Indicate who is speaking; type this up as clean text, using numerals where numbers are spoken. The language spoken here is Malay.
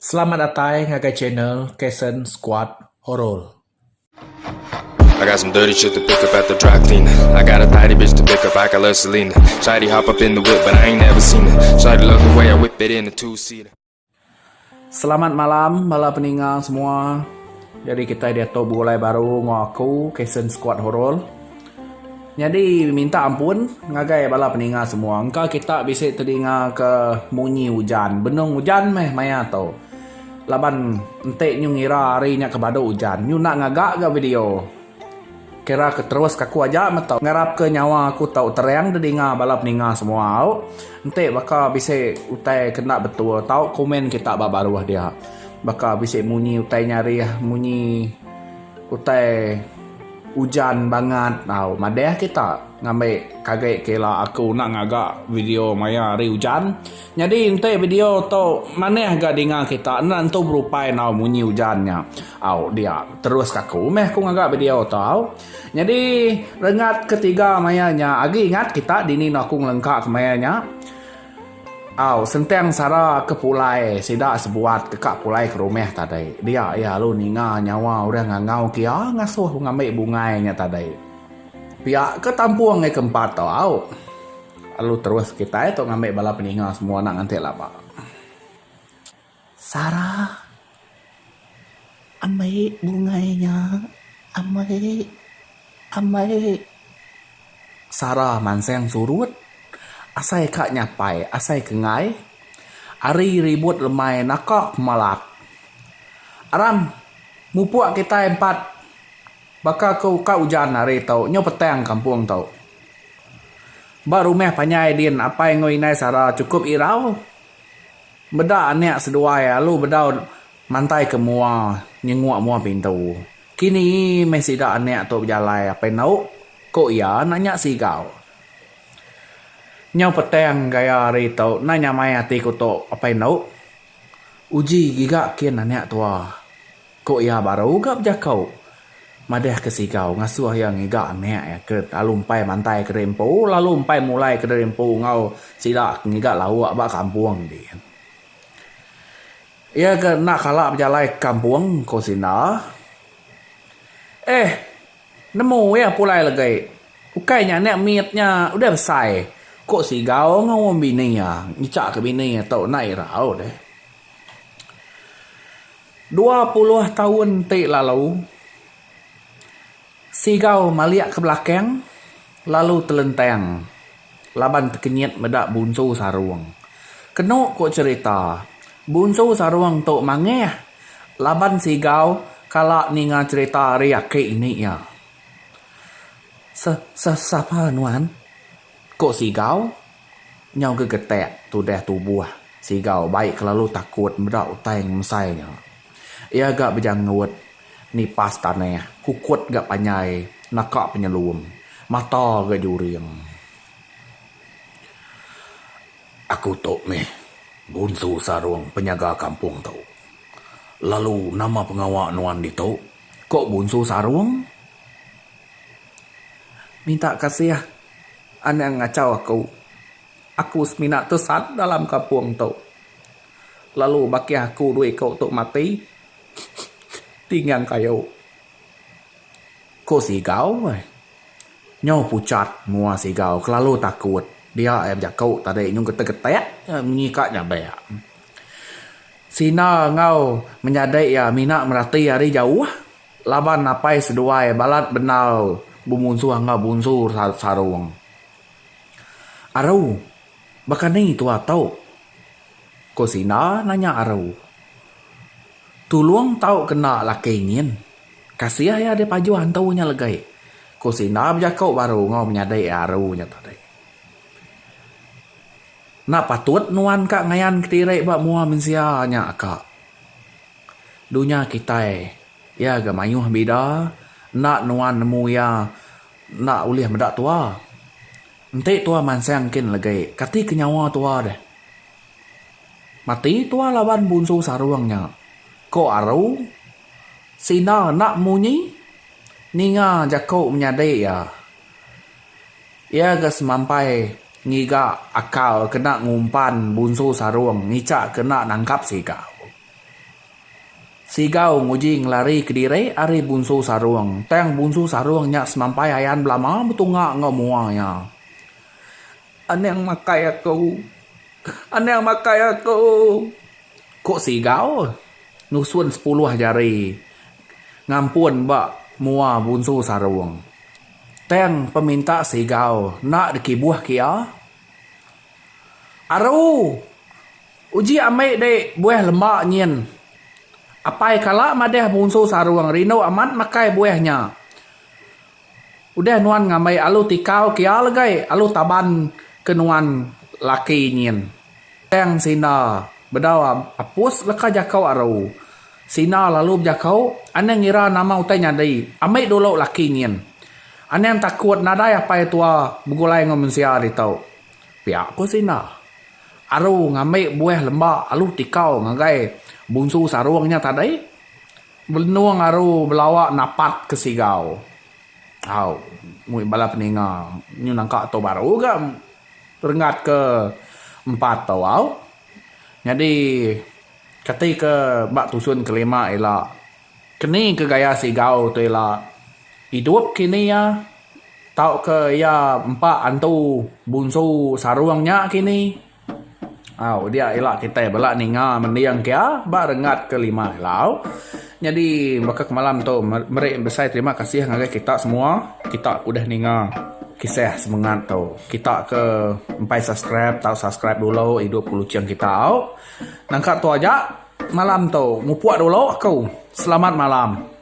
Speaker 1: Selamat datang ke channel Kason Squad Horror.
Speaker 2: I got some dirty shit to pick up at the dry cleaner. I got a tidy bitch to pick up, I got love Selena. Shawty hop up in the whip, but I ain't never seen her. Shawty love the way I whip it in a two-seater.
Speaker 1: Selamat malam bala peninggal semua. Jadi kita dia tahu mulai baru ngaku Kason Squad Horror. Jadi minta ampun ngagai bala peninggal semua. Engkau kita bisa telinga ke bunyi hujan. Benung hujan meh maya tau. Laban entek nyu ngira hari nya kebado hujan. Nyu nak ngagak ke video. Kira terus kaku aja matau. Ngarap ke nyawa aku tau terang telinga bala peninggal semua. Entek baka bisa utai kena betul. Tau komen kita baru dia. Baka bisa munyi utai nyari munyi utai hujan banget. Nah, madeh kita ngambil kaget kela aku nak ngagak video maya hari hujan. Jadi ente video tu mana agak dengar kita nanti berupai nau bunyi hujannya. Dia terus kaku meh aku ngagak video tau. Jadi rengat ketiga mayanya. Agi ingat kita dini aku ngelengkak ke mayanya. Sentang Sarah ke pulai sidak sebuat ke kak pulai ke rumah tadi. Dia ya lu ninga nyawa orang ngau kia ngasuh ngambil bungainya tadi. Pihak ke tampuang ke keempat tau. Lalu terus kita itu ngambil bala peninggal semua nak ngantik lah pak. Sarah ambil bungainya. Ambil. Sarah manseng surut. Asai kak nyapai, asai kengai. Ari ribut lemai nakak malak. Aram, mupuak kita empat. Baka kau hujan hari tau. Nyo petang kampung tau. Baru meh panyai din apa yang ngoinai Sarah cukup irau. Beda anek sedua ya. Lu beda mantai ke mua. Nyenguk mua pintu. Kini masih dah anek tu berjalan apa nau. Kok ya nanya si kau. Nyau petang gaya hari tau. Nanya mai hati ku tu apa nau. Uji giga kian anek tua. Kok ya baru gak berjakau. Madeh ke si kau ngasuh yang giga anek ya ke. Lalu umpai mantai ke rempu. Lalu umpai mulai ke rempu ngau. Sila giga lawak bak kampung dia. Ya ke nak kalak berjalan kampung ko sina. Nemu ya pulai lagi. Ukainya anek mietnya udah besar. Kok si gao ngawang bini ya. Ngicak ke bini ya tau naik rau deh. 20 tahun tik lalu. Si gao maliak ke belakang. Lalu telentang. Laban terkenyit medak bunsu sarung. Kenok kok cerita. Bunsu sarung tok mangeh. Laban si gao kalak ninga cerita riak ke ini ya. Siapa nuan? Kok si gao? Nyau gegetek tu dah tubuh. Si gao baik lalu takut medak utang mesainya. Ia agak berjanggut. Ni pas tanah. Kukut gak panyai. Nakak penyelum. Mata gak juriang. Aku tok meh. Bunsu sarung penjaga kampung tau. Lalu nama pengawak nuan di tau. Kok bunsu sarung? Minta kasih ya. Anak ngacau aku. Aku seminat tersat dalam kampung tu. Lalu baki aku duit kau untuk mati. Tinggal kayu. Kau si gau? Nyau pucat mua si gau. Lalu takut. Dia kau tadi nyung ketek-ketek. Menyikatnya banyak. Sina ngau menyadai ya minak merati hari jauh. Laban napai seduai balat benau. Bumunsu ngau bunsu sarung. Arau, baka ni tua tau. Ko sina nanya arau. Tuluang tau kena laki nyin. Kasih ya dia pajuan taunya legai. Ko sina berjakau baru ngau menyadai arau nya tadi. Nak patut nuan kak ngayan ketirai bak mua mensia nya kak. Dunia kita ya gamayuh beda. Nak nuan nemu ya nak ulih medak tua. Ente tua mansang kin lagi. Kati kenyawa tua deh. Mati tua lawan bunsu sarungnya. Ko aru. Sina nak munyi. Ninga jakau menyadai ya. Ia gas mampai. Ngiga akal kena ngumpan bunsu sarung. Ngicak kena nangkap si kau. Sigau nguji ngelari ke diri ari bunsu sarung. Teng bunsu sarung nya semampai ayan belama betunga ngomuanya. Aneng makai aku. Aneng makai aku. Kok sigau? Nusun 10 jari. Ngampun bak mua bunsu sarung. Teng peminta sigau nak dikibuah kia. Aru. Uji amai dek buah lembak nyen. Apai kala madeh bunsu sarung rino amat makai buahnya. Udah nuan ngamai alu tikau kia legai alu taban kenuan laki nyen. Teng sina bedawa apus leka jakau aru. Sina lalu jakau aneng ngira nama utai nyadai. Amai dulu laki nyen. Aneng takut nadai apai tua begulai ngomensia ditau. Piak ko sina. Aru ngamai buah lembak alu tikau ngagai bunsu sarungnya tadi benuang aru belawak napat ke sigau. Au, mui bala peninga nyu nangka to baru ga rengat ke 4 tau au. Jadi ketika bak tusun kelima ila kini ke gaya sigau tu ila hidup kini ya tau ke ya 4 antu bunsu sarungnya kini. Dia elak kita balak ninga mendiang kia ba rengat ke-5 elau. Jadi bakak malam tu mereka besar terima kasih ngagai kita semua. Kita udah ninga kisah semangat tu. Kita ke empai subscribe dulu hidup kulucian kita au. Nangka tu aja malam tu ngupuak dulu aku. Selamat malam.